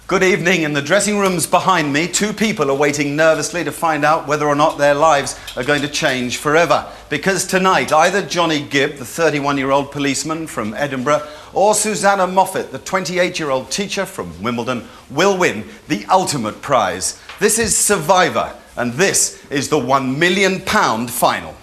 Good evening. In the dressing rooms behind me, two people are waiting nervously to find out whether or not their lives are going to change forever. Because tonight, either Johnny Gibb, the 31-year-old policeman from Edinburgh, or Susanna Moffat, the 28-year-old teacher from Wimbledon, will win the ultimate prize. This is Survivor, and this is the £1 million final.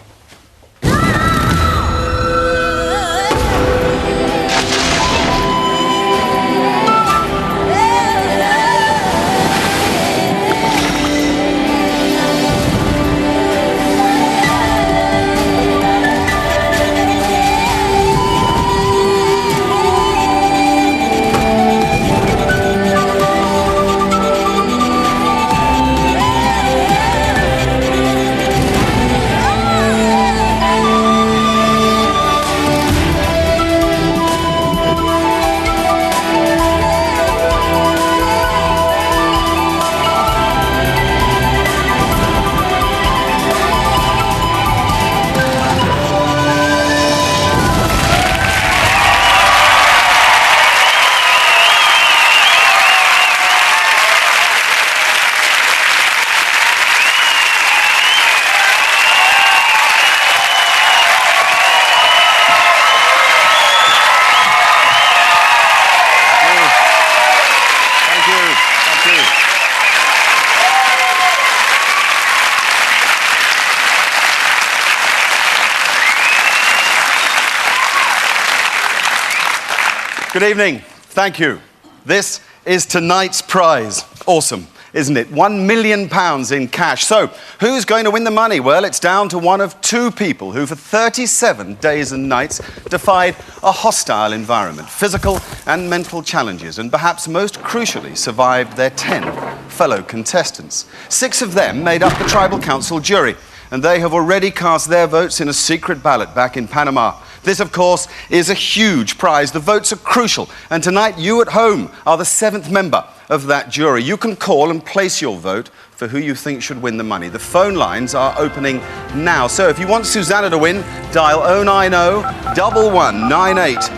Good evening. Thank you. This is tonight's prize. Awesome, isn't it? £1 million in cash. So, who's going to win the money? Well, it's down to one of two people who for 37 days and nights defied a hostile environment, physical and mental challenges, and perhaps most crucially survived their 10 fellow contestants. 6 of them made up the Tribal Council jury, and they have already cast their votes in a secret ballot back in Panama. This, of course, is a huge prize. The votes are crucial. And tonight, you at home are the 7th member of that jury. You can call and place your vote for who you think should win the money. The phone lines are opening now. So if you want Susanna to win, dial 090 1198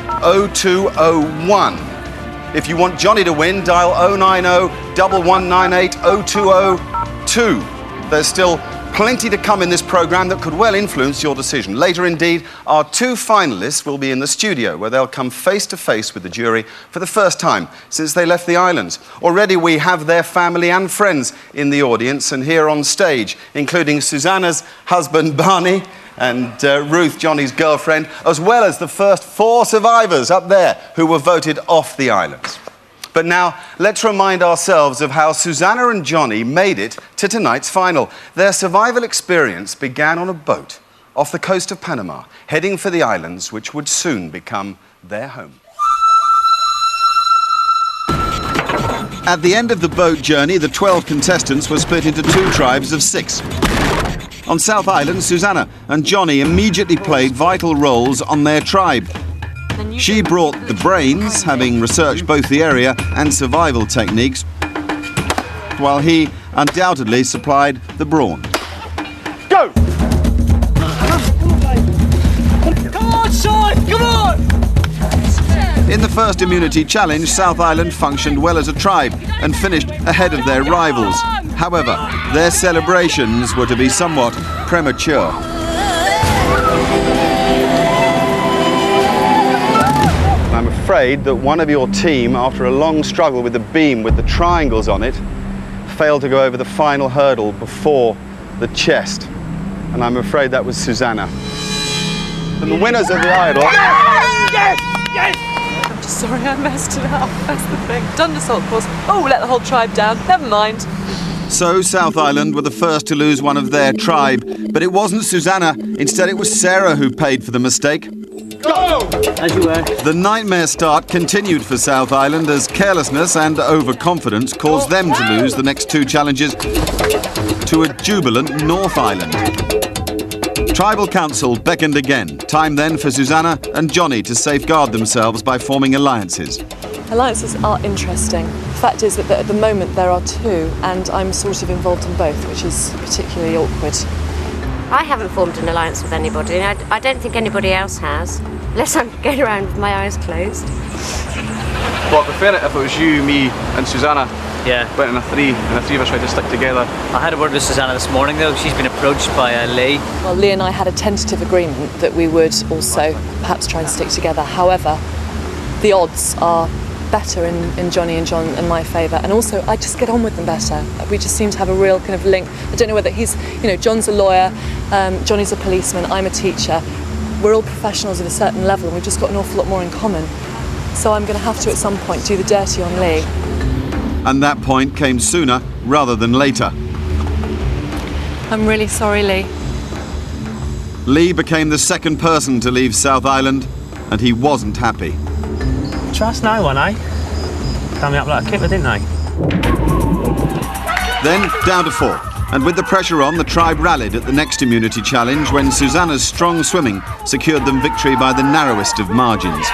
0201. If you want Johnny to win, dial 090 1198 0202. There's still plenty to come in this programme that could well influence your decision. Later, indeed, our 2 finalists will be in the studio where they'll come face to face with the jury for the first time since they left the islands. Already we have their family and friends in the audience and here on stage, including Susanna's husband, Barney, and Ruth, Johnny's girlfriend, as well as the first 4 survivors up there who were voted off the islands. But now, let's remind ourselves of how Susanna and Johnny made it to tonight's final. Their survival experience began on a boat off the coast of Panama, heading for the islands which would soon become their home. At the end of the boat journey, the 12 contestants were split into 2 tribes of 6. On South Island, Susanna and Johnny immediately played vital roles on their tribe. She brought the brains, having researched both the area and survival techniques, while he undoubtedly supplied the brawn. Go! Come on, Sean! Come on! In the first immunity challenge, South Island functioned well as a tribe and finished ahead of their rivals. However, their celebrations were to be somewhat premature. I'm afraid that one of your team, after a long struggle with the beam with the triangles on it, failed to go over the final hurdle before the chest. And I'm afraid that was Susanna. And the winners of the Idol... Yes! Yes! Yes! I'm just sorry I messed it up. That's the thing. Done the salt course. Oh, let the whole tribe down. Never mind. So South Island were the first to lose one of their tribe. But it wasn't Susanna. Instead, it was Sarah who paid for the mistake. Go! As you were. The nightmare start continued for South Island as carelessness and overconfidence caused them to lose the next 2 challenges to a jubilant North Island. Tribal Council beckoned again. Time then for Susanna and Johnny to safeguard themselves by forming alliances. Alliances are interesting. The fact is that at the moment there are 2, and I'm sort of involved in both, which is particularly awkward. I haven't formed an alliance with anybody, and I don't think anybody else has, unless I'm going around with my eyes closed. But I prefer it if it was you, me and Susanna. Yeah. Went in a three, and the three of us tried to stick together. I had a word with Susanna this morning though. She's been approached by Lee. Well, Lee and I had a tentative agreement that we would also perhaps try and stick together. However, the odds are better in Johnny and John in my favour, and also I just get on with them better. We just seem to have a real kind of link. I don't know whether he's, John's a lawyer, Johnny's a policeman, I'm a teacher. We're all professionals at a certain level and we've just got an awful lot more in common. So I'm going to have to at some point do the dirty on Lee. And that point came sooner rather than later. I'm really sorry, Lee. Lee became the second person to leave South Island, and he wasn't happy. Trust now one, eh? Tell me up like a kipper, didn't I? Then down to 4. And with the pressure on, the tribe rallied at the next immunity challenge when Susanna's strong swimming secured them victory by the narrowest of margins.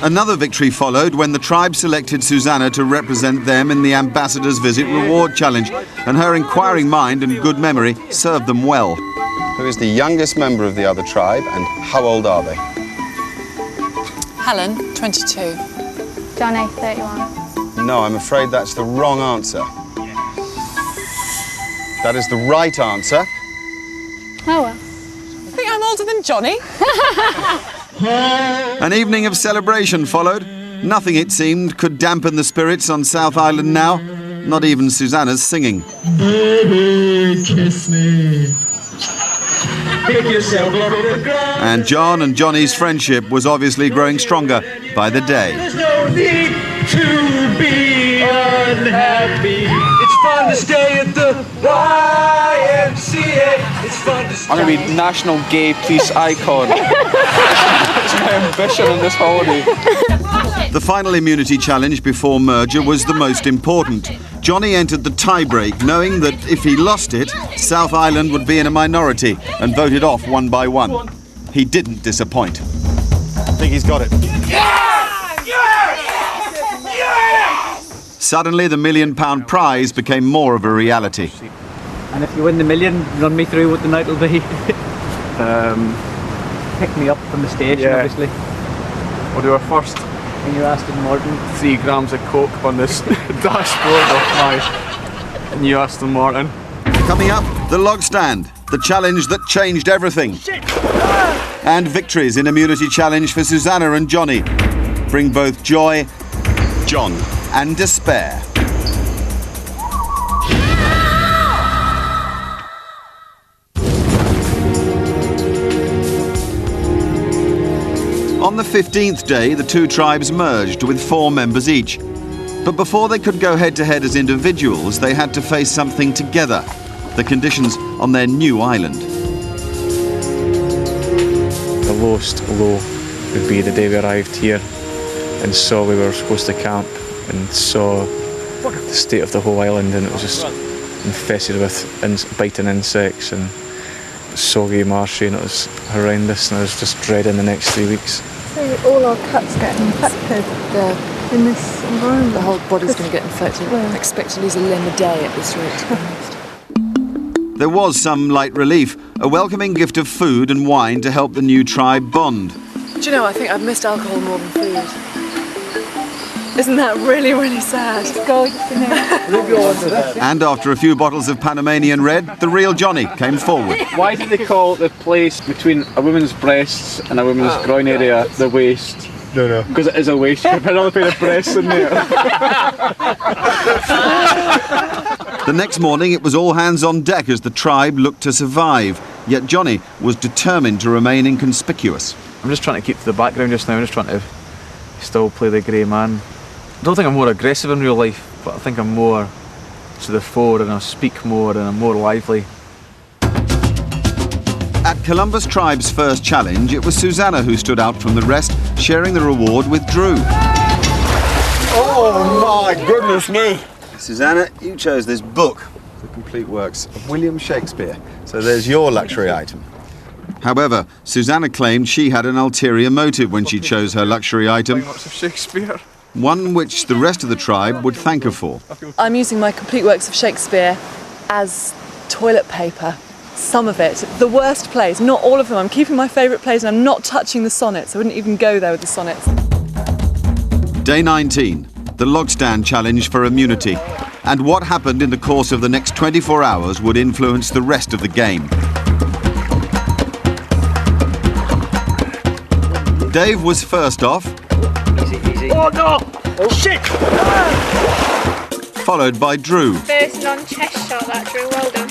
Another victory followed when the tribe selected Susanna to represent them in the Ambassador's Visit Reward Challenge, and her inquiring mind and good memory served them well. Who is the youngest member of the other tribe, and how old are they? Helen, 22. Johnny, 31. No, I'm afraid that's the wrong answer. That is the right answer. Oh well. I think I'm older than Johnny. An evening of celebration followed. Nothing, it seemed, could dampen the spirits on South Island now. Not even Susanna's singing. Baby, kiss me. Pick yourself up to the ground. And John and Johnny's friendship was obviously growing stronger by the day. There's no need to be unhappy. It's fun to stay at the YMCA. It's fun to stay. I'm going to be national gay peace icon. It's my ambition on this holiday. The final immunity challenge before merger was the most important. Johnny entered the tie-break, knowing that if he lost it, South Island would be in a minority and voted off one by one. He didn't disappoint. I think he's got it. Suddenly, the £1 million prize became more of a reality. And if you win the million, run me through what the night will be. Pick me up from the station, Yeah. obviously. We'll do our first In your Aston Martin. 3 grams of coke on this dashboard of my new Aston Martin. Coming up, the log stand, the challenge that changed everything. And victories in immunity challenge for Susanna and Johnny bring both joy, John, and despair. On the 15th day, the two tribes merged with 4 members each. But before they could go head-to-head as individuals, they had to face something together, the conditions on their new island. The lowest low would be the day we arrived here and saw we were supposed to camp and saw the state of the whole island, and it was just infested with biting insects and soggy, marshy, and it was horrendous, and I was just dreading the next 3 weeks. So all our cuts get infected in this environment. The whole body's going to get infected. I expect to lose a limb a day at this rate, to be honest. There was some light relief, a welcoming gift of food and wine to help the new tribe bond. Do you know, I think I've missed alcohol more than food. Isn't that really, really sad? It's gorgeous, isn't it? And after a few bottles of Panamanian Red, the real Johnny came forward. Why did they call the place between a woman's breasts and a woman's groin area the waist? No. Because it is a waist. You can put another pair of breasts in there. The next morning, it was all hands on deck as the tribe looked to survive. Yet Johnny was determined to remain inconspicuous. I'm just trying to keep to the background just now. I'm just trying to still play the grey man. I don't think I'm more aggressive in real life, but I think I'm more to the fore, and I speak more and I'm more lively. At Columbus Tribe's first challenge, it was Susanna who stood out from the rest, sharing the reward with Drew. Oh my goodness me. Susanna, you chose this book, The Complete Works of William Shakespeare. So there's your luxury item. However, Susanna claimed she had an ulterior motive when she chose her luxury item, Lots of Shakespeare. one which the rest of the tribe would thank her for. I'm using my complete works of Shakespeare as toilet paper. some of it. The worst plays, not all of them. I'm keeping my favourite plays and I'm not touching the sonnets. I wouldn't even go there with the sonnets. Day 19, the log stand challenge for immunity. And what happened in the course of the next 24 hours would influence the rest of the game. Dave was first off. Easy, easy. Oh no! Oh shit! Followed by Drew. First non-chest shot, that Drew, well done.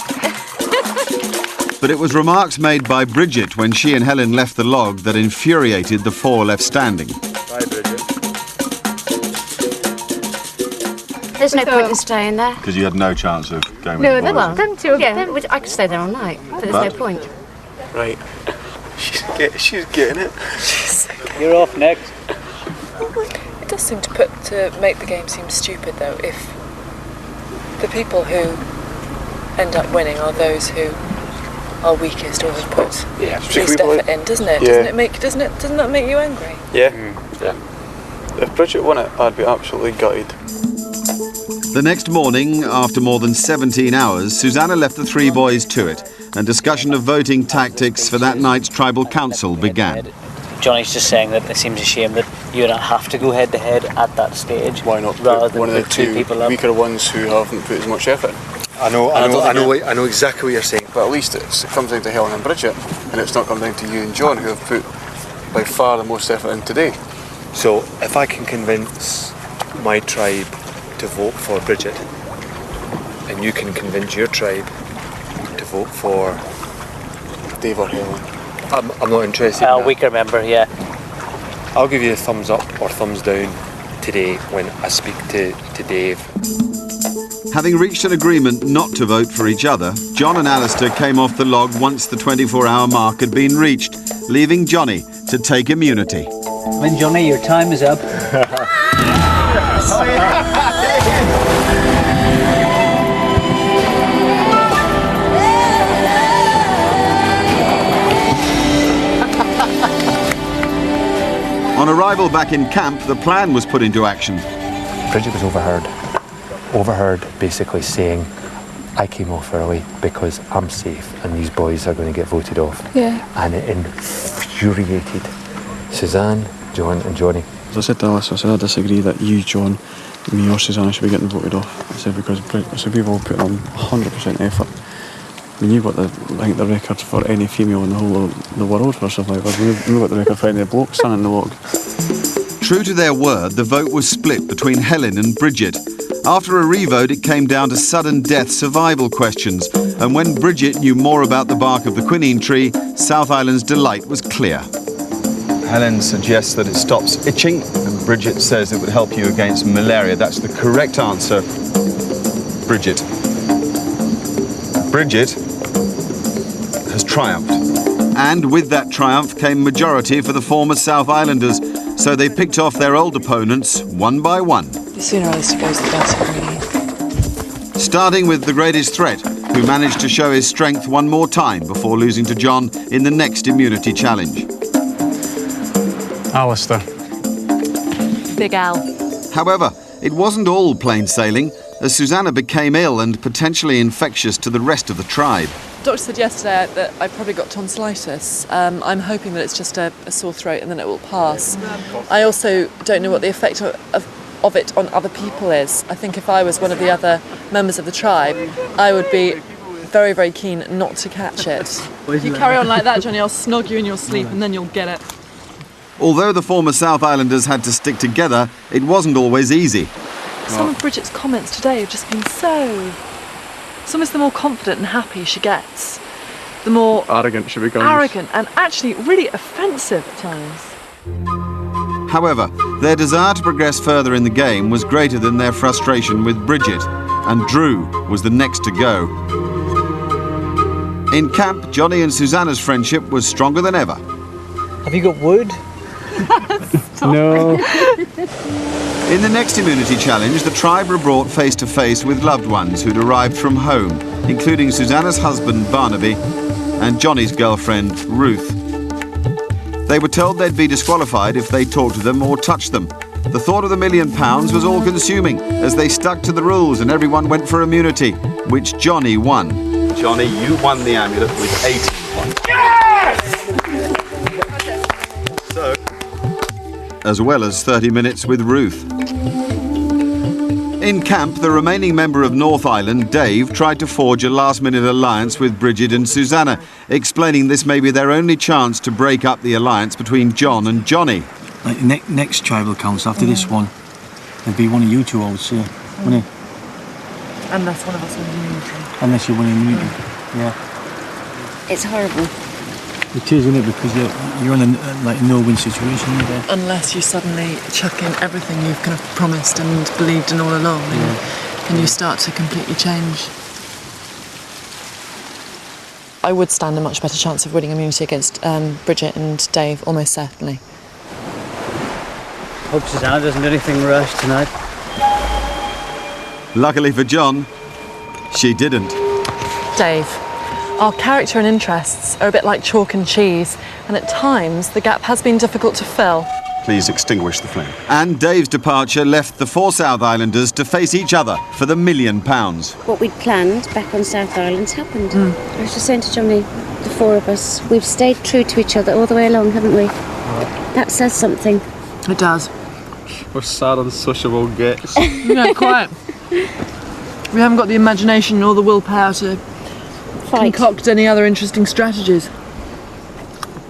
But it was remarks made by Bridget when she and Helen left the log that infuriated the four left standing. Bye, Bridget. There's no point in staying there. Because you had no chance of going No, with the boys. them two. Yeah, I could stay there all night, but there's no point. Right. She's getting it. You're off next. It does seem to make the game seem stupid though, if the people who end up winning are those who are weakest or have put least effort in, doesn't it? Yeah. Doesn't that make you angry? Yeah. Yeah. If Bridget won it, I'd be absolutely gutted. The next morning, after more than 17 hours, Susanna left the three boys to it, and discussion of voting tactics for that night's tribal council began. Johnny's just saying that it seems a shame that you don't have to go head to head at that stage. Why not rather put than one of the put two people up? weaker ones who haven't put as much effort? I know exactly what you're saying. But at least it comes down to Helen and Bridget, and it's not come down to you and John, who have put by far the most effort in today. So if I can convince my tribe to vote for Bridget, and you can convince your tribe to vote for Dave or Helen. I'm not interested in that. Weaker member, yeah. I'll give you a thumbs up or thumbs down today when I speak to Dave. Having reached an agreement not to vote for each other, John and Alistair came off the log once the 24-hour mark had been reached, leaving Johnny to take immunity. When Johnny, your time is up. On arrival back in camp, the plan was put into action. Bridget was overheard basically saying, I came off early because I'm safe and these boys are going to get voted off. Yeah. And it infuriated Suzanne, John and Johnny. As I said to Alice, I said I disagree that you, John, me or Susanna should be getting voted off. I said because we've all put on 100% effort. I mean, you've got I think the record for any female in the whole of the world for survivors. We've got the record for any bloke standing in the log. True to their word, the vote was split between Helen and Bridget. After a revote, it came down to sudden death survival questions. And when Bridget knew more about the bark of the quinine tree, South Island's delight was clear. Helen suggests that it stops itching, and Bridget says it would help you against malaria. That's the correct answer, Bridget. Bridget has triumphed. And with that triumph came majority for the former South Islanders, so they picked off their old opponents one by one. The sooner Alistair goes, the better, really. Starting with the greatest threat, who managed to show his strength one more time before losing to John in the next immunity challenge. Alistair. Big Al. However, it wasn't all plain sailing, as Susanna became ill and potentially infectious to the rest of the tribe. The doctor said yesterday that I probably got tonsillitis. I'm hoping that it's just a sore throat and then it will pass. I also don't know what the effect of it on other people is. I think if I was one of the other members of the tribe, I would be very, very keen not to catch it. If you carry on like that, Johnny, I'll snog you in your sleep and then you'll get it. Although the former South Islanders had to stick together, it wasn't always easy. Some of Bridget's comments today have just been so... Sometimes the more confident and happy she gets, the more... Arrogant she becomes. Arrogant and actually really offensive at times. However, their desire to progress further in the game was greater than their frustration with Bridget, and Drew was the next to go. In camp, Johnny and Susanna's friendship was stronger than ever. Have you got wood? No. In the next immunity challenge, the tribe were brought face to face with loved ones who'd arrived from home, including Susanna's husband, Barnaby, and Johnny's girlfriend, Ruth. They were told they'd be disqualified if they talked to them or touched them. The thought of the £1 million was all-consuming, as they stuck to the rules and everyone went for immunity, which Johnny won. Johnny, you won the amulet with 18 points. So, as well as 30 minutes with Ruth. In camp, the remaining member of North Island, Dave, tried to forge a last-minute alliance with Bridget and Susanna, explaining this may be their only chance to break up the alliance between John and Johnny. Like next tribal council after this one, it'd be one of you two, I would say, wouldn't it? Unless one of us wins immunity. Unless you win immunity, yeah. It's horrible. It is, isn't it? Because you're in a no-win situation there. Unless you suddenly chuck in everything you've kind of promised and believed in all along, and you start to completely change. I would stand a much better chance of winning immunity against Bridget and Dave, almost certainly. Hope Susanna doesn't do anything rash tonight. Luckily for John, she didn't. Dave, our character and interests are a bit like chalk and cheese, and at times the gap has been difficult to fill. Please extinguish the flame. And Dave's departure left the four South Islanders to face each other for the £1 million. What we'd planned back on South Island's happened. I was just saying to Johnny, the four of us, we've stayed true to each other all the way along, haven't we? That says something. It does. We're sad and sociable gets. Yeah, quite. We haven't got the imagination or the willpower to concoct any other interesting strategies.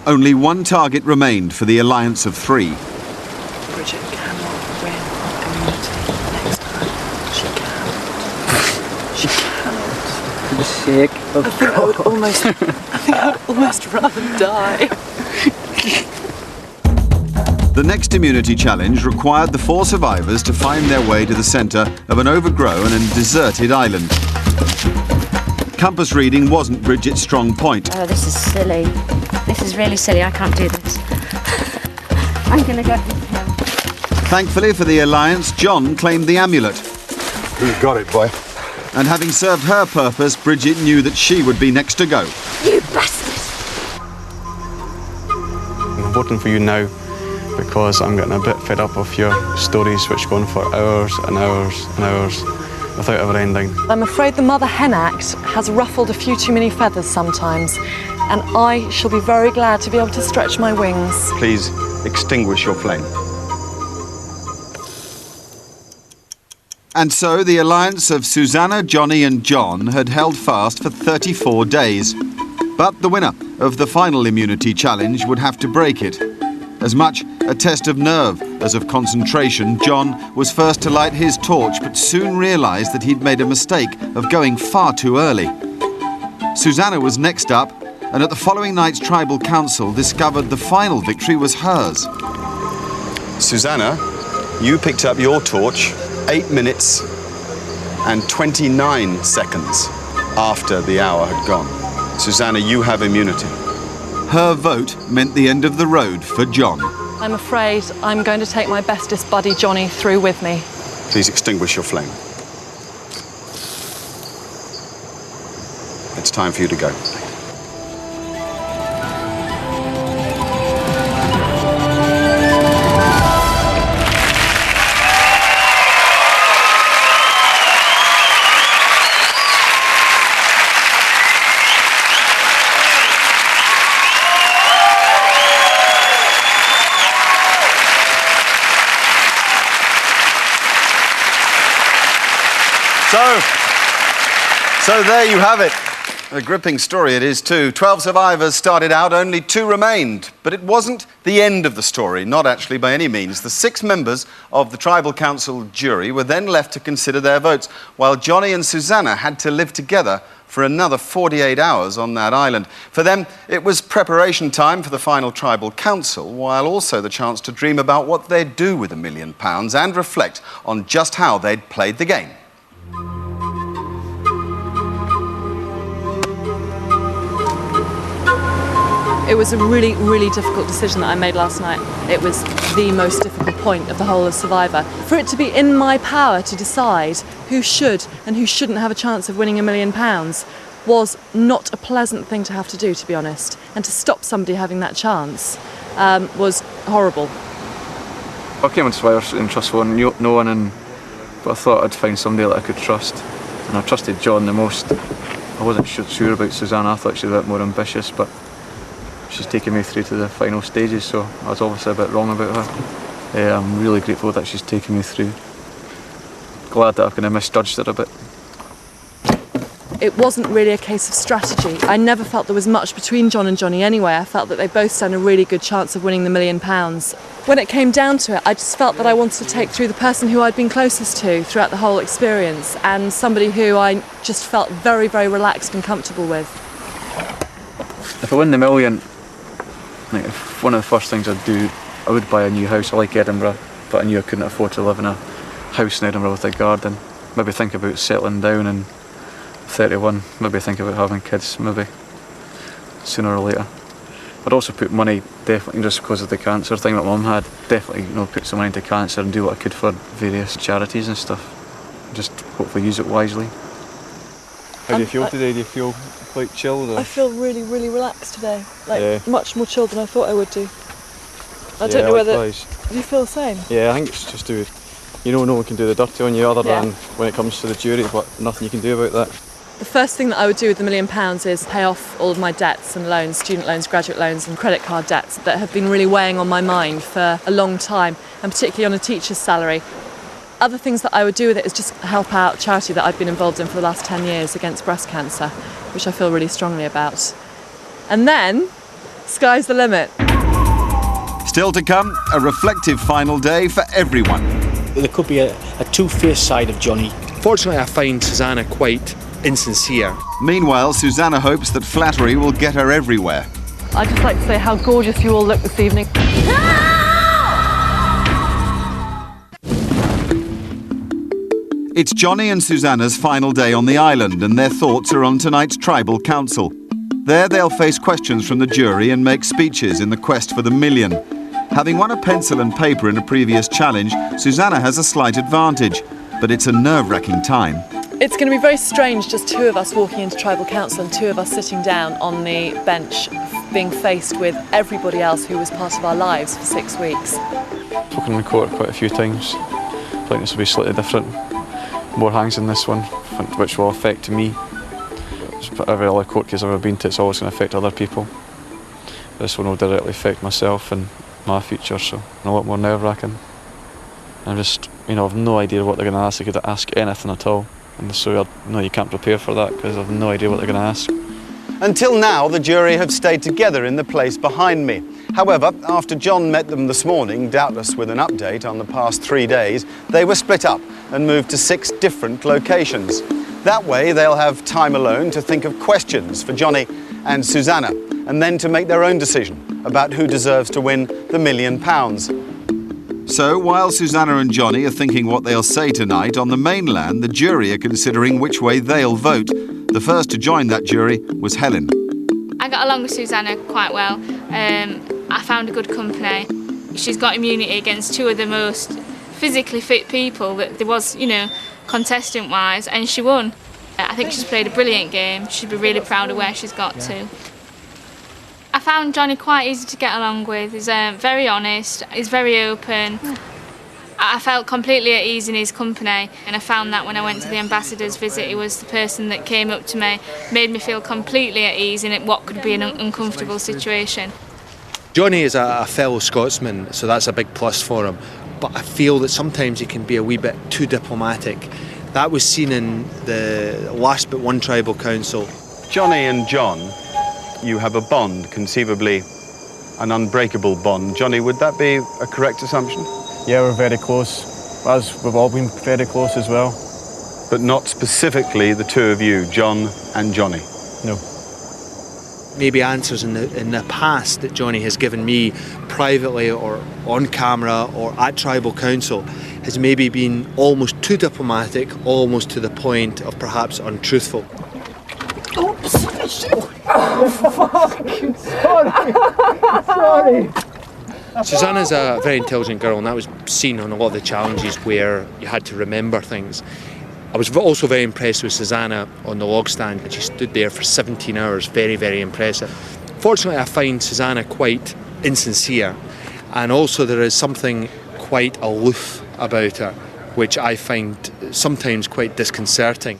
Only one target remained for the alliance of three. Bridget cannot win immunity next time. She cannot. For the sake of I would almost rather die. The next immunity challenge required the four survivors to find their way to the centre of an overgrown and deserted island. Compass reading wasn't Bridget's strong point. Oh, this is silly. This is really silly. I can't do this. I'm going to go. Thankfully for the alliance, John claimed the amulet. You've got it, boy. And having served her purpose, Bridget knew that she would be next to go. You bastard! I'm voting for you now because I'm getting a bit fed up of your stories which go on for hours and hours and hours without ever ending. I'm afraid the Mother Hen Act has ruffled a few too many feathers sometimes, and I shall be very glad to be able to stretch my wings. Please extinguish your flame. And so the alliance of Susanna, Johnny and John had held fast for 34 days. But the winner of the final immunity challenge would have to break it. As much a test of nerve as of concentration, John was first to light his torch, but soon realised that he'd made a mistake of going far too early. Susanna was next up, and at the following night's tribal council discovered the final victory was hers. Susanna, you picked up your torch 8 minutes and 29 seconds after the hour had gone. Susanna, you have immunity. Her vote meant the end of the road for John. I'm afraid I'm going to take my bestest buddy Johnny through with me. Please extinguish your flame. It's time for you to go. So there you have it. A gripping story it is too. 12 survivors started out, only 2 remained. But it wasn't the end of the story, not actually by any means. The 6 members of the Tribal Council jury were then left to consider their votes, while Johnny and Susanna had to live together for another 48 hours on that island. For them, it was preparation time for the final Tribal Council, while also the chance to dream about what they'd do with £1 million and reflect on just how they'd played the game. It was a really, really difficult decision that I made last night. It was the most difficult point of the whole of Survivor. For it to be in my power to decide who should and who shouldn't have a chance of winning £1 million was not a pleasant thing to have to do, to be honest. And to stop somebody having that chance was horrible. I came into Survivor in trust for no one, but I thought I'd find somebody that I could trust. And I trusted John the most. I wasn't sure about Susanna. I thought she was a bit more ambitious, but she's taken me through to the final stages, so I was obviously a bit wrong about her. I'm really grateful that she's taken me through. Glad that I've kind of misjudged her a bit. It wasn't really a case of strategy. I never felt there was much between John and Johnny anyway. I felt that they both stand a really good chance of winning the £1 million. When it came down to it, I just felt that I wanted to take through the person who I'd been closest to throughout the whole experience, and somebody who I just felt very, very relaxed and comfortable with. If I win the £1 million, like, one of the first things I'd do, I would buy a new house. I like Edinburgh, but I knew I couldn't afford to live in a house in Edinburgh with a garden. Maybe think about settling down and 31, maybe think about having kids, maybe sooner or later. I'd also put money, definitely just because of the cancer thing that Mum had, definitely, you know, put some money into cancer and do what I could for various charities and stuff. Just hopefully use it wisely. How do you feel today? Do you feel quite chilled? Or? I feel really, really relaxed today. Yeah. Much more chilled than I thought I would do. I don't know whether... Likewise. Do you feel the same? Yeah, I think it's just to, you know, no one can do the dirty on you other than when it comes to the jury, but nothing you can do about that. The first thing that I would do with the £1 million is pay off all of my debts and loans, student loans, graduate loans and credit card debts that have been really weighing on my mind for a long time, and particularly on a teacher's salary. Other things that I would do with it is just help out a charity that I've been involved in for the last 10 years against breast cancer, which I feel really strongly about. And then, sky's the limit. Still to come, a reflective final day for everyone. There could be a two-faced side of Johnny. Fortunately, I find Susanna quite insincere. Meanwhile, Susanna hopes that flattery will get her everywhere. I'd just like to say how gorgeous you all look this evening. It's Johnny and Susanna's final day on the island, and their thoughts are on tonight's tribal council. There they'll face questions from the jury and make speeches in the quest for the £1 million. Having won a pencil and paper in a previous challenge, Susanna has a slight advantage, but it's a nerve-wracking time. It's going to be very strange, just two of us walking into tribal council and two of us sitting down on the bench, being faced with everybody else who was part of our lives for 6 weeks. Spoken in the court quite a few times. I think this will be slightly different. More hangs in this one, which will affect me. Every other court case I've ever been to, it's always going to affect other people. This one will directly affect myself and my future, so a lot more nerve-wracking. I'm just, you know, I've no idea what they're going to ask. They could ask anything at all. And so you can't prepare for that because I've no idea what they're going to ask. Until now, the jury have stayed together in the place behind me. However, after John met them this morning, doubtless with an update on the past 3 days, they were split up and moved to 6 different locations. That way, they'll have time alone to think of questions for Johnny and Susanna, and then to make their own decision about who deserves to win the £1 million. So, while Susanna and Johnny are thinking what they'll say tonight, on the mainland, the jury are considering which way they'll vote. The first to join that jury was Helen. I got along with Susanna quite well. I found a good company. She's got immunity against 2 of the most physically fit people that there was, you know, contestant-wise, and she won. I think she's played a brilliant game. She'd be really proud of where she's got to. I found Johnny quite easy to get along with. He's very honest, he's very open. I felt completely at ease in his company, and I found that when I went to the ambassador's visit, he was the person that came up to me, made me feel completely at ease in what could be an uncomfortable situation. Johnny is a fellow Scotsman, so that's a big plus for him. But I feel that sometimes he can be a wee bit too diplomatic. That was seen in the last but one tribal council. Johnny and John, you have a bond, conceivably an unbreakable bond. Johnny, would that be a correct assumption? Yeah, we're very close. As we've all been very close as well. But not specifically the 2 of you, John and Johnny? No. Maybe answers in the past that Johnny has given me privately or on camera or at tribal council has maybe been almost too diplomatic, almost to the point of perhaps untruthful. Oops! Oh, fuck! Sorry! Susanna's a very intelligent girl, and that was seen on a lot of the challenges where you had to remember things. I was also very impressed with Susanna on the log stand, and she stood there for 17 hours, very, very impressive. Fortunately, I find Susanna quite insincere, and also there is something quite aloof about her, which I find sometimes quite disconcerting.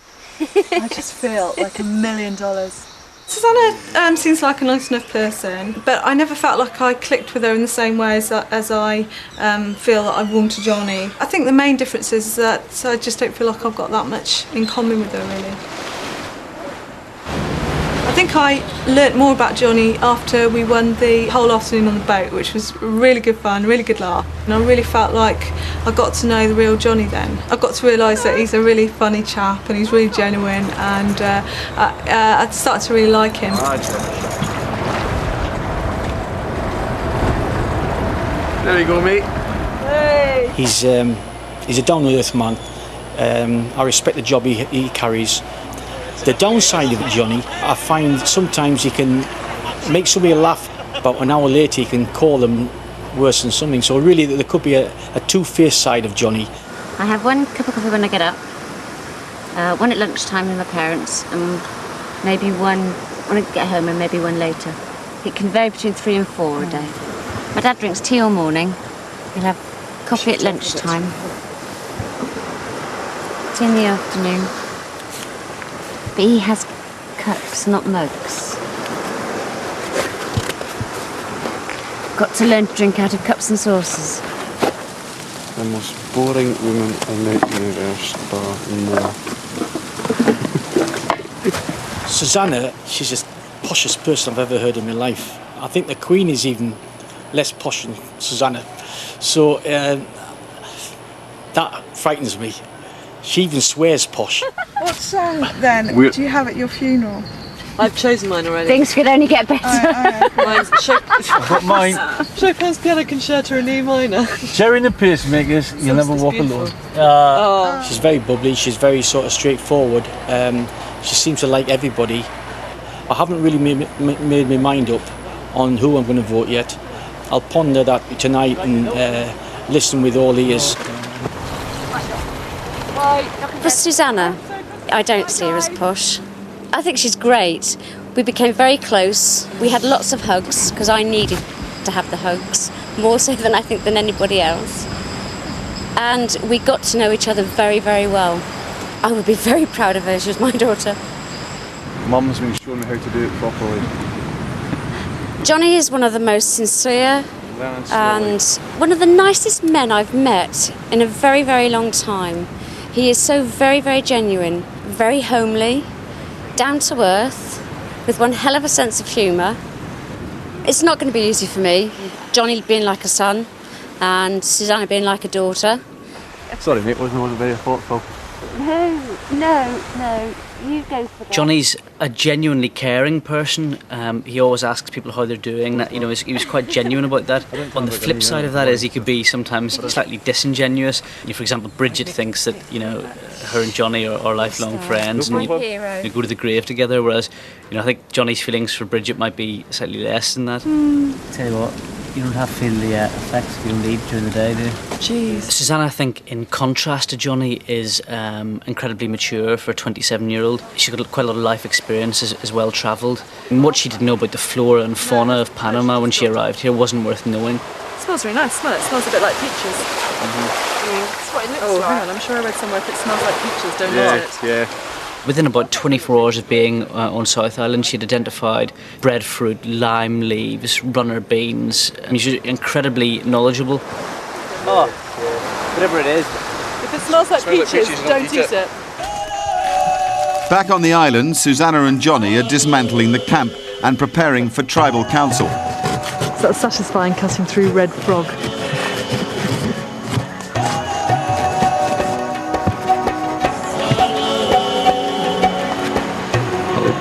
I just feel like $1 million. Susanna seems like a nice enough person, but I never felt like I clicked with her in the same way as I feel that I warm to Johnny. I think the main difference is that I just don't feel like I've got that much in common with her, really. I think I learnt more about Johnny after we won the whole afternoon on the boat, which was really good fun, really good laugh. And I really felt like I got to know the real Johnny then. I got to realise that he's a really funny chap and he's really genuine, and I started to really like him. There you go, mate. Hey! He's a down-to-earth man. I respect the job he carries. The downside of it, Johnny, I find sometimes he can make somebody laugh, but an hour later he can call them worse than something. So really there could be a two-faced side of Johnny. I have one cup of coffee when I get up, one at lunchtime with my parents, and maybe one when I get home and maybe one later. It can vary between 3 and 4 a day. My dad drinks tea all morning. He'll have coffee at lunchtime, tea in the afternoon. But he has cups, not mugs. Got to learn to drink out of cups and saucers. The most boring woman in the universe, bar none. Susanna, she's the poshest person I've ever heard in my life. I think the Queen is even less posh than Susanna. So that frightens me. She even swears posh. What song then do you have at your funeral? I've chosen mine already. Things could only get better. Mine's I've got mine. Chopin's Piano Concerto in E minor. Jerry and the Pacemakers, You'll Never Walk Alone. She's very bubbly, she's very sort of straightforward. She seems to like everybody. I haven't really made my mind up on who I'm going to vote yet. I'll ponder that tonight and listen with all ears. For Susanna, I don't see her as posh. I think she's great. We became very close. We had lots of hugs because I needed to have the hugs, more so than I think than anybody else. And we got to know each other very, very well. I would be very proud of her. She was my daughter. Mum's been showing me how to do it properly. Johnny is one of the most sincere and one of the nicest men I've met in a very, very long time. He is so very, very genuine, very homely, down to earth, with one hell of a sense of humour. It's not going to be easy for me. Johnny being like a son and Susanna being like a daughter. Sorry mate, wasn't very thoughtful. No, you go for that. Johnny's a genuinely caring person. He always asks people how they're doing. That, he was quite genuine about that. On the flip side of that is he could be sometimes slightly disingenuous. For example, Bridget thinks that her and Johnny are lifelong friends, and you go to the grave together. Whereas, I think Johnny's feelings for Bridget might be slightly less than that. Tell you what, you don't have to feel the effects of your lead during the day, do you? Jeez. Susanna, I think, in contrast to Johnny, is incredibly mature for a 27-year-old. She's got quite a lot of life experience, is well travelled. And what she didn't know about the flora and fauna of Panama when she arrived here wasn't worth knowing. It smells really nice, smell it? It smells a bit like peaches. That's what it looks like. Hang on, I'm sure I read somewhere if it smells like peaches, don't use it. Yeah. Within about 24 hours of being on South Island, she'd identified breadfruit, lime leaves, runner beans. She's incredibly knowledgeable. Oh, whatever it is. If it smells like peaches, don't eat it. Back on the island, Susanna and Johnny are dismantling the camp and preparing for tribal council. So that's satisfying cutting through red frog.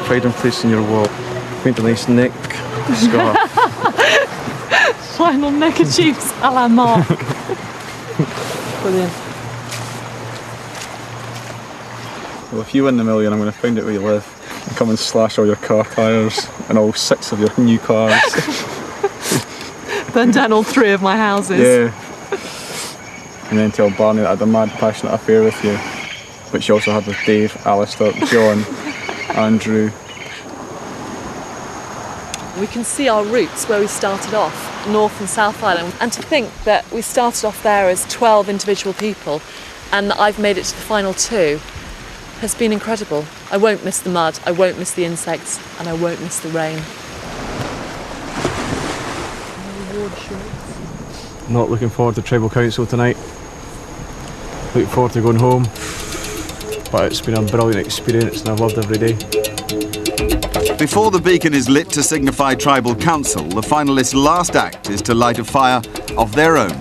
Pride and place in your wall. Paint a nice neck scarf. Final neckerchiefs a la Mark. Brilliant. Well, if you win the million, I'm going to find out where you live and come and slash all your car tyres and all 6 of your new cars. Burn down all 3 of my houses. Yeah. And then tell Barney that I had a mad, passionate affair with you, which you also had with Dave, Alistair, John, Andrew. We can see our roots where we started off, North and South Island, and to think that we started off there as 12 individual people and that I've made it to the final 2. has been incredible. I won't miss the mud, I won't miss the insects, and I won't miss the rain. Not looking forward to Tribal Council tonight. Looking forward to going home. But it's been a brilliant experience and I've loved every day. Before the beacon is lit to signify Tribal Council, the finalists' last act is to light a fire of their own.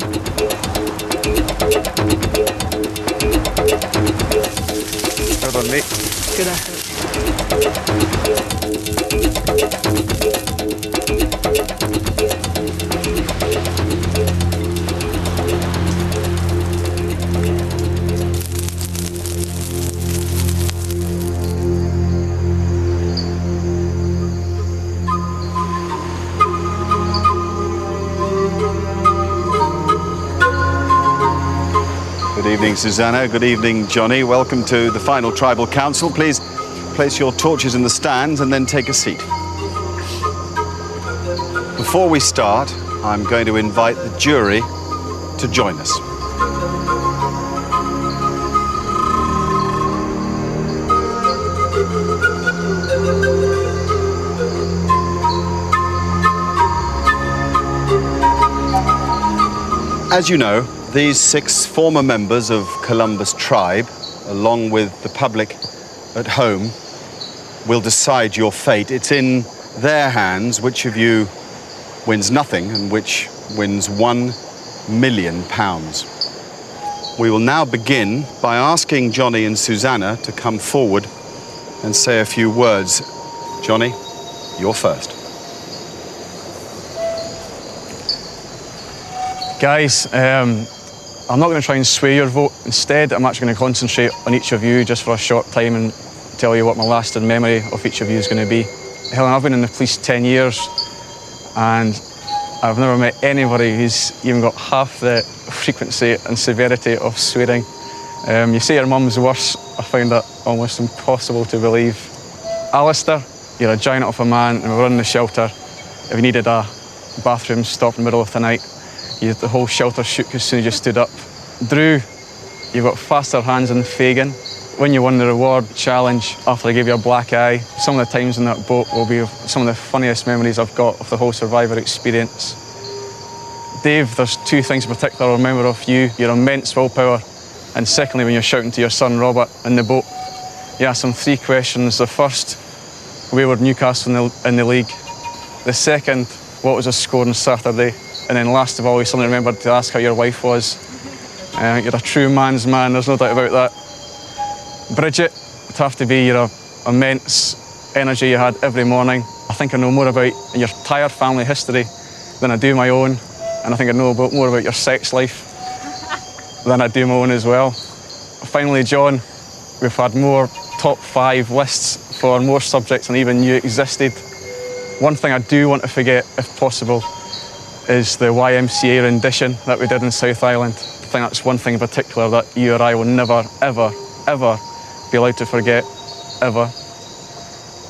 Well done, mate. Good effort. Good evening, Susanna. Good evening, Johnny. Welcome to the final Tribal Council. Please place your torches in the stands and then take a seat. Before we start, I'm going to invite the jury to join us. As you know, these 6 former members of Columbus Tribe, along with the public at home, will decide your fate. It's in their hands which of you wins nothing and which wins £1 million. We will now begin by asking Johnny and Susanna to come forward and say a few words. Johnny, you're first. Guys, I'm not going to try and sway your vote. Instead, I'm actually going to concentrate on each of you just for a short time and tell you what my lasting memory of each of you is going to be. Helen, I've been in the police 10 years and I've never met anybody who's even got half the frequency and severity of swearing. You say your mum's worse. I find that almost impossible to believe. Alistair, you're a giant of a man and we're running the shelter. If you needed a bathroom stop in the middle of the night, you had the whole shelter shook as soon as you stood up. Drew, you've got faster hands than Fagan. When you won the reward challenge after I gave you a black eye, some of the times in that boat will be some of the funniest memories I've got of the whole Survivor experience. Dave, there's 2 things in particular I remember of you: your immense willpower, and secondly, when you're shouting to your son Robert in the boat. You asked him 3 questions. The first, where were Newcastle in the league? The second, what was the score on Saturday? And then last of all, you suddenly remembered to ask how your wife was. You're a true man's man, there's no doubt about that. Bridget, it'd have to be your immense energy you had every morning. I think I know more about your entire family history than I do my own, and I think I know more about your sex life than I do my own as well. Finally, John, we've had more top 5 lists for more subjects than even knew existed. One thing I do want to forget, if possible, is the YMCA rendition that we did in South Island. I think that's one thing in particular that you or I will never, ever, ever be allowed to forget, ever.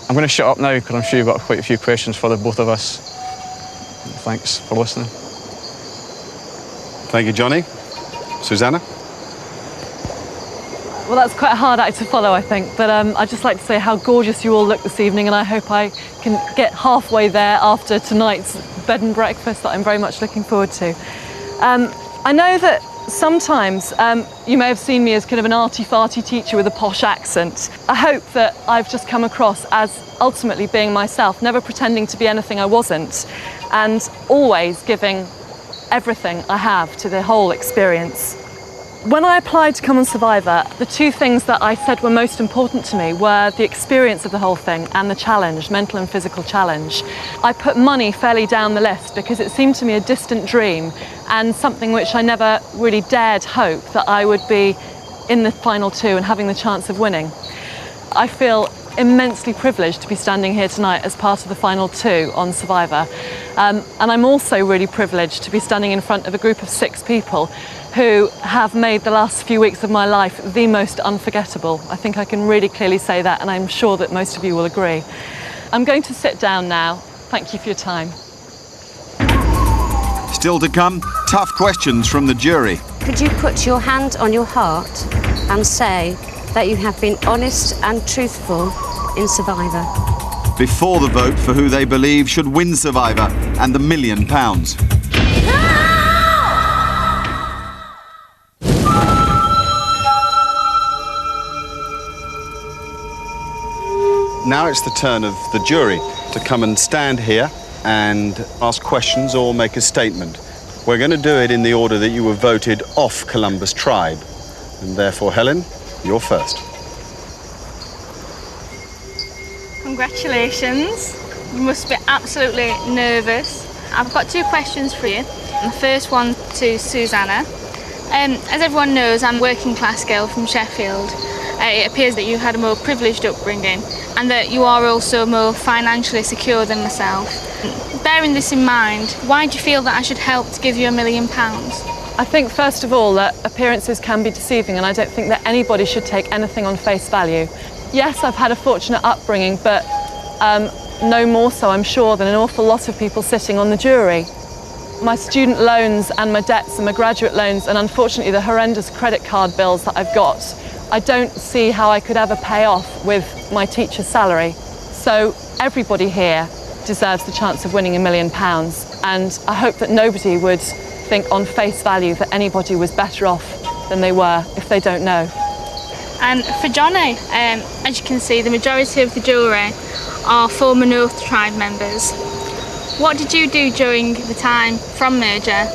I'm going to shut up now because I'm sure you've got quite a few questions for the both of us. Thanks for listening. Thank you, Johnny. Susanna? Well, that's quite a hard act to follow, I think, but I'd just like to say how gorgeous you all look this evening, and I hope I can get halfway there after tonight's bed and breakfast that I'm very much looking forward to. I know that sometimes you may have seen me as kind of an arty-farty teacher with a posh accent. I hope that I've just come across as ultimately being myself, never pretending to be anything I wasn't, and always giving everything I have to the whole experience. When I applied to come on Survivor, the 2 things that I said were most important to me were the experience of the whole thing and the challenge, mental and physical challenge. I put money fairly down the list because it seemed to me a distant dream and something which I never really dared hope that I would be in the final 2 and having the chance of winning. I feel immensely privileged to be standing here tonight as part of the final 2 on Survivor. And I'm also really privileged to be standing in front of a group of 6 people who have made the last few weeks of my life the most unforgettable. I think I can really clearly say that, and I'm sure that most of you will agree. I'm going to sit down now. Thank you for your time. Still to come, tough questions from the jury. Could you put your hand on your heart and say, that you have been honest and truthful in Survivor. Before the vote for who they believe should win Survivor and the £1 million. Now it's the turn of the jury to come and stand here and ask questions or make a statement. We're going to do it in the order that you were voted off Columbus Tribe. And therefore, Helen, you're first. Congratulations. You must be absolutely nervous. I've got 2 questions for you. The first one to Susanna. As everyone knows, I'm a working class girl from Sheffield. It appears that you had a more privileged upbringing and that you are also more financially secure than myself. Bearing this in mind, why do you feel that I should help to give you £1 million? I think, first of all, that appearances can be deceiving, and I don't think that anybody should take anything on face value. Yes, I've had a fortunate upbringing, but no more so, I'm sure, than an awful lot of people sitting on the jury. My student loans and my debts and my graduate loans, and unfortunately the horrendous credit card bills that I've got, I don't see how I could ever pay off with my teacher's salary. So everybody here deserves the chance of winning £1 million, and I hope that nobody would think on face value that anybody was better off than they were if they don't know. And for Johnny, as you can see, the majority of the jury are former North Tribe members. What did you do during the time from merger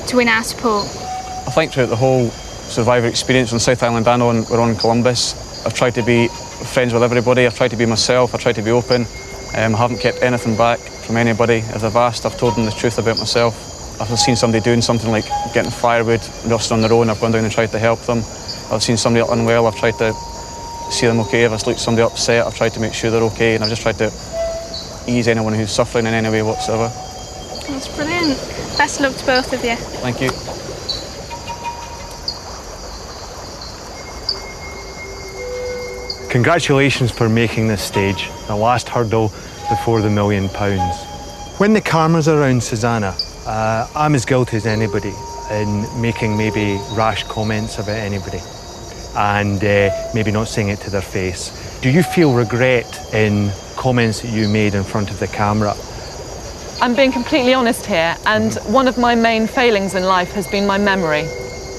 to win our support? I think throughout the whole Survivor experience on South Island and on Columbus, I've tried to be friends with everybody. I've tried to be myself. I've tried to be open. I haven't kept anything back from anybody. As I've asked, I've told them the truth about myself. If I've seen somebody doing something like getting firewood just on their own, I've gone down and tried to help them. If I've seen somebody unwell, I've tried to see them okay. If I've looked somebody upset, I've tried to make sure they're okay, and I've just tried to ease anyone who's suffering in any way whatsoever. That's brilliant. Best of luck to both of you. Thank you. Congratulations for making this stage, the last hurdle before the £1 million. When the cameras are around Susanna, I'm as guilty as anybody in making maybe rash comments about anybody and maybe not saying it to their face. Do you feel regret in comments that you made in front of the camera? I'm being completely honest here, and one of my main failings in life has been my memory.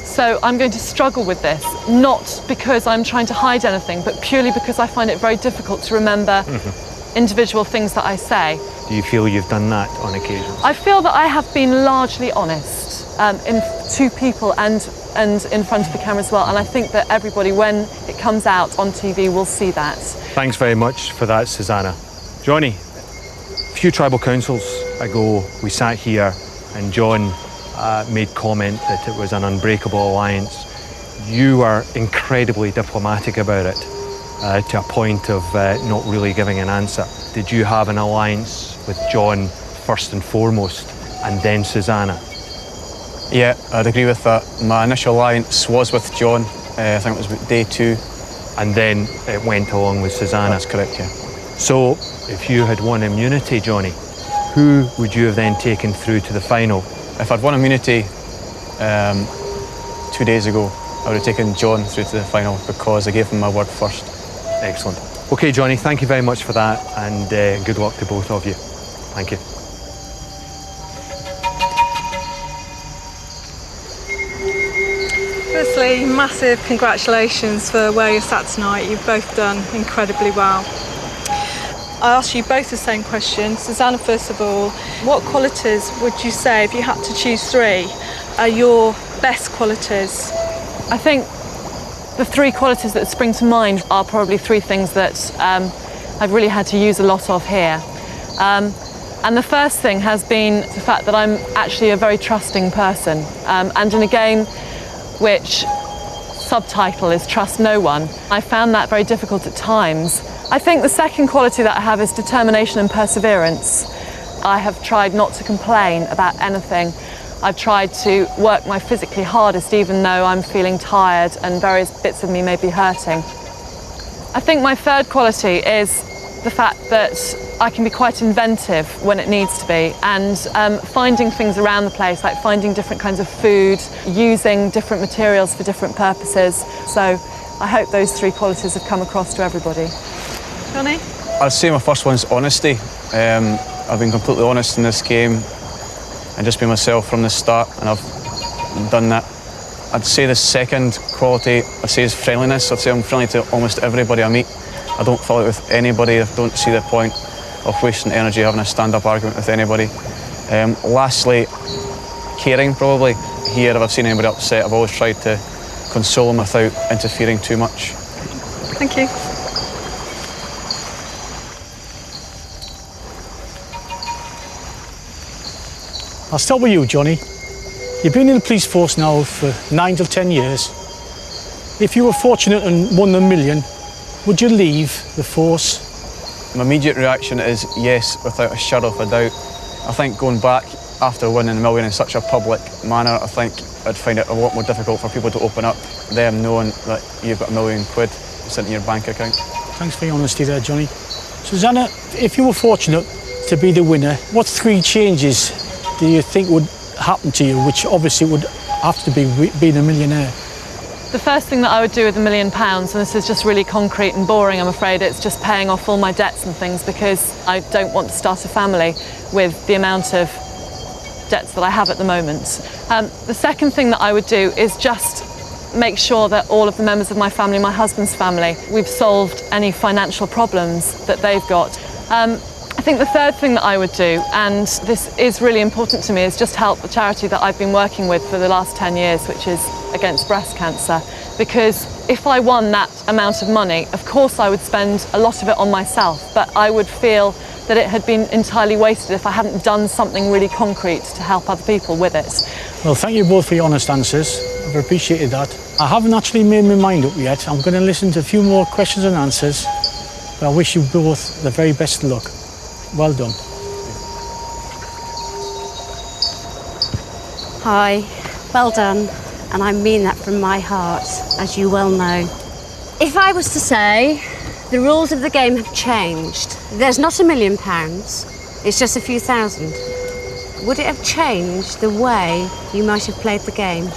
So I'm going to struggle with this, not because I'm trying to hide anything, but purely because I find it very difficult to remember individual things that I say. Do you feel you've done that on occasion? I feel that I have been largely honest to people and in front of the camera as well, and I think that everybody, when it comes out on TV, will see that. Thanks very much for that, Susanna. Johnny, a few tribal councils ago, we sat here and John made comment that it was an unbreakable alliance. You were incredibly diplomatic about it, to a point of not really giving an answer. Did you have an alliance with John first and foremost, and then Susanna? Yeah, I'd agree with that. My initial alliance was with John. I think it was day 2. And then it went along with Susanna? That's correct, yeah. So, if you had won immunity, Johnny, who would you have then taken through to the final? If I'd won immunity 2 days ago, I would have taken John through to the final because I gave him my word first. Excellent. Okay, Johnny, thank you very much for that, and good luck to both of you. Thank you. Firstly, massive congratulations for where you're sat tonight. You've both done incredibly well. I asked you both the same question. Susanna, first of all, what qualities would you say, if you had to choose 3, are your best qualities? I think the 3 qualities that spring to mind are probably 3 things that I've really had to use a lot of here. And the first thing has been the fact that I'm actually a very trusting person. And in a game which subtitle is Trust No One, I found that very difficult at times. I think the second quality that I have is determination and perseverance. I have tried not to complain about anything. I've tried to work my physically hardest even though I'm feeling tired and various bits of me may be hurting. I think my third quality is the fact that I can be quite inventive when it needs to be, and finding things around the place, like finding different kinds of food, using different materials for different purposes. So I hope those three qualities have come across to everybody. Johnny? I'd say my first one's honesty. I've been completely honest in this game and just been myself from the start, and I've done that. I'd say the second quality, I'd say, is friendliness. I'd say I'm friendly to almost everybody I meet. I don't fall out with anybody. I don't see the point of wasting energy having a stand-up argument with anybody. Lastly, caring probably. Here, if I've seen anybody upset, I've always tried to console them without interfering too much. Thank you. I'll start with you, Johnny. You've been in the police force now for 9 to 10 years. If you were fortunate and won the million, would you leave the force? My immediate reaction is yes, without a shadow of a doubt. I think going back after winning the million in such a public manner, I think I'd find it a lot more difficult for people to open up, them knowing that you've got £1 million sitting in your bank account. Thanks for your honesty there, Johnny. Susanna, if you were fortunate to be the winner, what 3 changes do you think would happen to you, which obviously would have to be being a millionaire? The first thing that I would do with £1 million, and this is just really concrete and boring, I'm afraid, it's just paying off all my debts and things, because I don't want to start a family with the amount of debts that I have at the moment. The second thing that I would do is just make sure that all of the members of my family, my husband's family, we've solved any financial problems that they've got. I think the third thing that I would do, and this is really important to me, is just help the charity that I've been working with for the last 10 years, which is against breast cancer. Because if I won that amount of money, of course I would spend a lot of it on myself, but I would feel that it had been entirely wasted if I hadn't done something really concrete to help other people with it. Well, thank you both for your honest answers. I've appreciated that. I haven't actually made my mind up yet. I'm going to listen to a few more questions and answers, but I wish you both the very best of luck. Well done. Hi, well done, and I mean that from my heart, as you well know. If I was to say the rules of the game have changed, there's not £1 million, it's just a few thousand, would it have changed the way you might have played the game?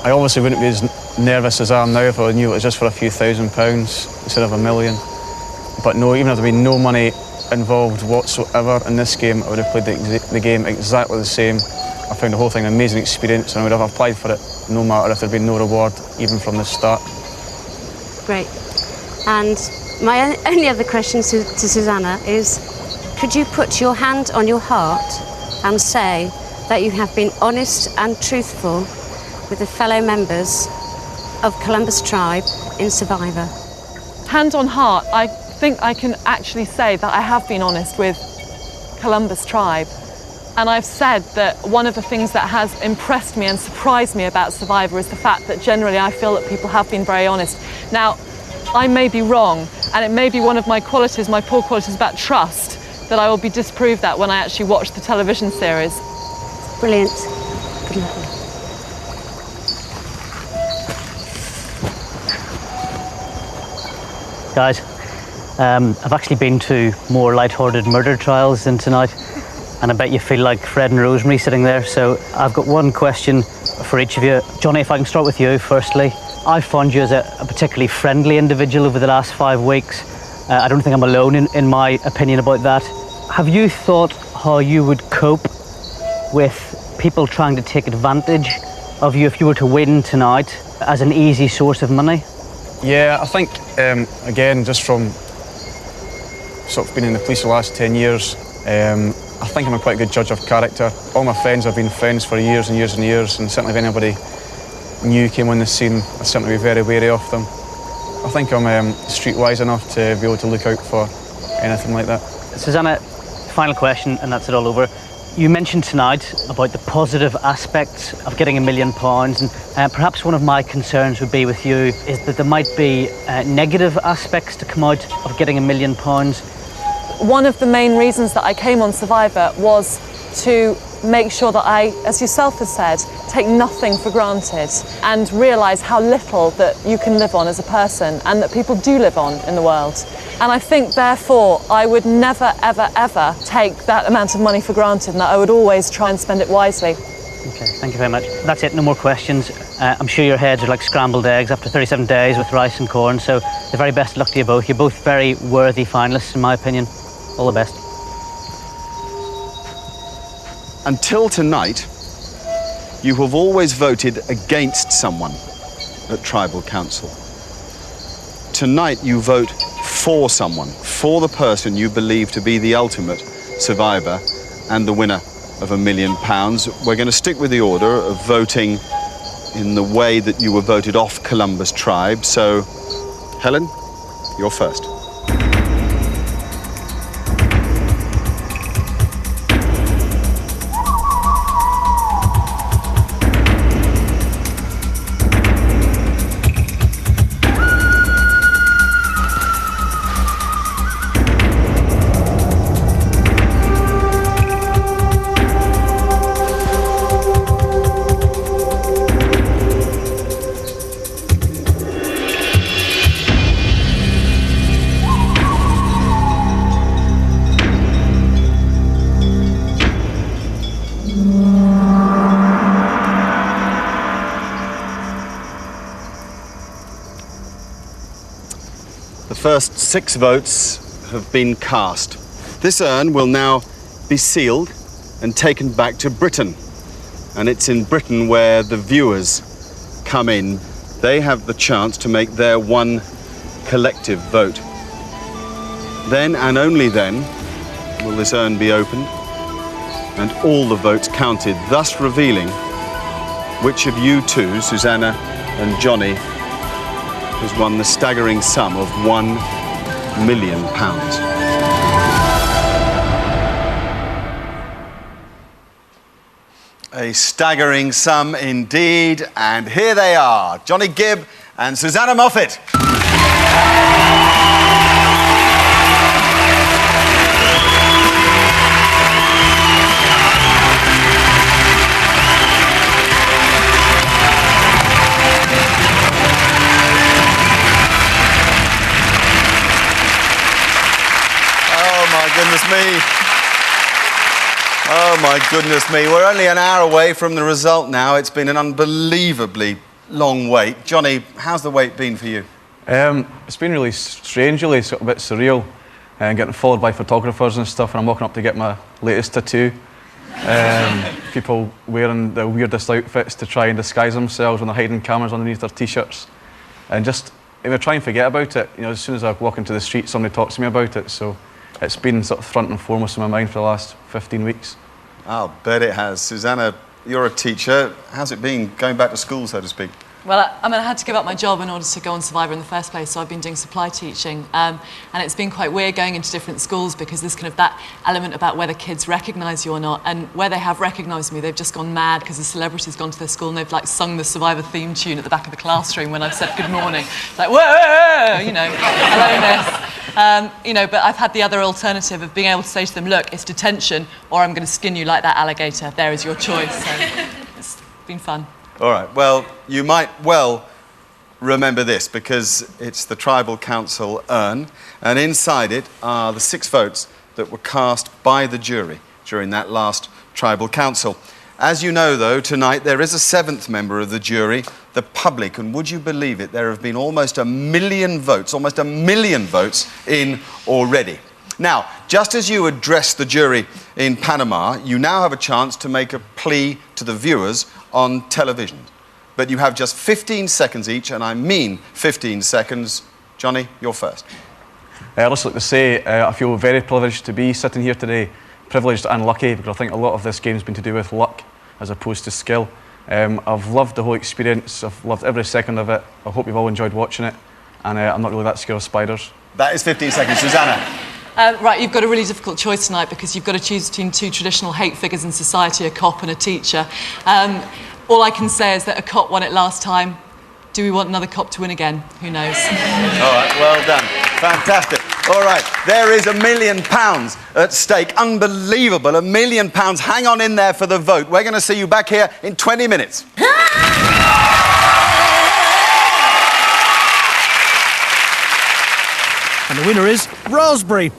I obviously wouldn't be as nervous as I am now if I knew it was just for a few £1,000s instead of £1 million. But no, even if there had been no money involved whatsoever in this game, I would have played the game exactly the same. I found the whole thing an amazing experience, and I would have applied for it no matter if there'd been no reward, even from the start. Great. And my only other question to Susanna is, could you put your hand on your heart and say that you have been honest and truthful with the fellow members of Columbus Tribe in Survivor? Hand on heart, I think I can actually say that I have been honest with Columbus Tribe. And I've said that one of the things that has impressed me and surprised me about Survivor is the fact that generally I feel that people have been very honest. Now, I may be wrong, and it may be one of my qualities, my poor qualities about trust, that I will be disproved that when I actually watch the television series. Brilliant. Good luck. Guys, I've actually been to more light-hearted murder trials than tonight, and I bet you feel like Fred and Rosemary sitting there. So I've got one question for each of you. Johnny, if I can start with you firstly. I found you as a particularly friendly individual over the last 5 weeks. I don't think I'm alone in my opinion about that. Have you thought how you would cope with people trying to take advantage of you if you were to win tonight as an easy source of money? Yeah, I think, again, just from sort of being in the police the last 10 years, I think I'm a quite good judge of character. All my friends have been friends for years and years and years, and certainly if anybody new came on the scene, I'd certainly be very wary of them. I think I'm streetwise enough to be able to look out for anything like that. Susanna, final question, and that's it all over. You mentioned tonight about the positive aspects of getting £1 million, and perhaps one of my concerns would be with you is that there might be negative aspects to come out of getting £1 million. One of the main reasons that I came on Survivor was to make sure that I, as yourself has said, take nothing for granted and realise how little that you can live on as a person and that people do live on in the world. And I think, therefore, I would never, ever, ever take that amount of money for granted, and that I would always try and spend it wisely. Okay, thank you very much. That's it, no more questions. I'm sure your heads are like scrambled eggs after 37 days with rice and corn, so the very best of luck to you both. You're both very worthy finalists, in my opinion. All the best. Until tonight, you have always voted against someone at Tribal Council. Tonight you vote for someone, for the person you believe to be the ultimate survivor and the winner of £1 million. We're going to stick with the order of voting in the way that you were voted off Columbus Tribe. So, Helen, you're first. The first 6 votes have been cast. This urn will now be sealed and taken back to Britain. And it's in Britain where the viewers come in. They have the chance to make their one collective vote. Then and only then will this urn be opened and all the votes counted, thus revealing which of you two, Susanna and Johnny, has won the staggering sum of £1 million. A staggering sum indeed, and here they are, Johnny Gibb and Susanna Moffat. Goodness me. Oh my goodness me. We're only an hour away from the result now. It's been an unbelievably long wait. Johnny, how's the wait been for you? It's been really strange, really, sort of a bit surreal. And getting followed by photographers and stuff, and I'm walking up to get my latest tattoo. People wearing the weirdest outfits to try and disguise themselves when they're hiding cameras underneath their t-shirts. And just, if I try and forget about it, you know, as soon as I walk into the street, somebody talks to me about it. So it's been sort of front and foremost in my mind for the last 15 weeks. I'll bet it has. Susanna, you're a teacher. How's it been going back to school, so to speak? Well, I mean, I had to give up my job in order to go on Survivor in the first place, so I've been doing supply teaching. And it's been quite weird going into different schools because there's kind of that element about whether kids recognise you or not. And where they have recognised me, they've just gone mad because a celebrity's gone to their school and they've like sung the Survivor theme tune at the back of the classroom when I've said good morning. Like, whoa, you know, hello, miss. You know, but I've had the other alternative of being able to say to them, look, it's detention or I'm going to skin you like that alligator. There is your choice. So it's been fun. All right, well, you might well remember this because it's the Tribal Council urn, and inside it are the 6 votes that were cast by the jury during that last Tribal Council. As you know, though, tonight there is a 7th member of the jury, the public, and would you believe it, there have been almost 1 million votes, almost 1 million votes in already. Now, just as you addressed the jury in Panama, you now have a chance to make a plea to the viewers on television. But you have just 15 seconds each, and I mean 15 seconds. Johnny, you're first. I'd just like to say I feel very privileged to be sitting here today. Privileged and lucky, because I think a lot of this game's been to do with luck as opposed to skill. I've loved the whole experience. I've loved every second of it. I hope you've all enjoyed watching it. And I'm not really that scared of spiders. That is 15 seconds. Susanna. Right, you've got a really difficult choice tonight because you've got to choose between 2 traditional hate figures in society, a cop and a teacher. All I can say is that a cop won it last time. Do we want another cop to win again? Who knows? All right, well done. Fantastic. All right, there is £1 million at stake. Unbelievable, £1 million. Hang on in there for the vote. We're going to see you back here in 20 minutes. And the winner is Raspberry.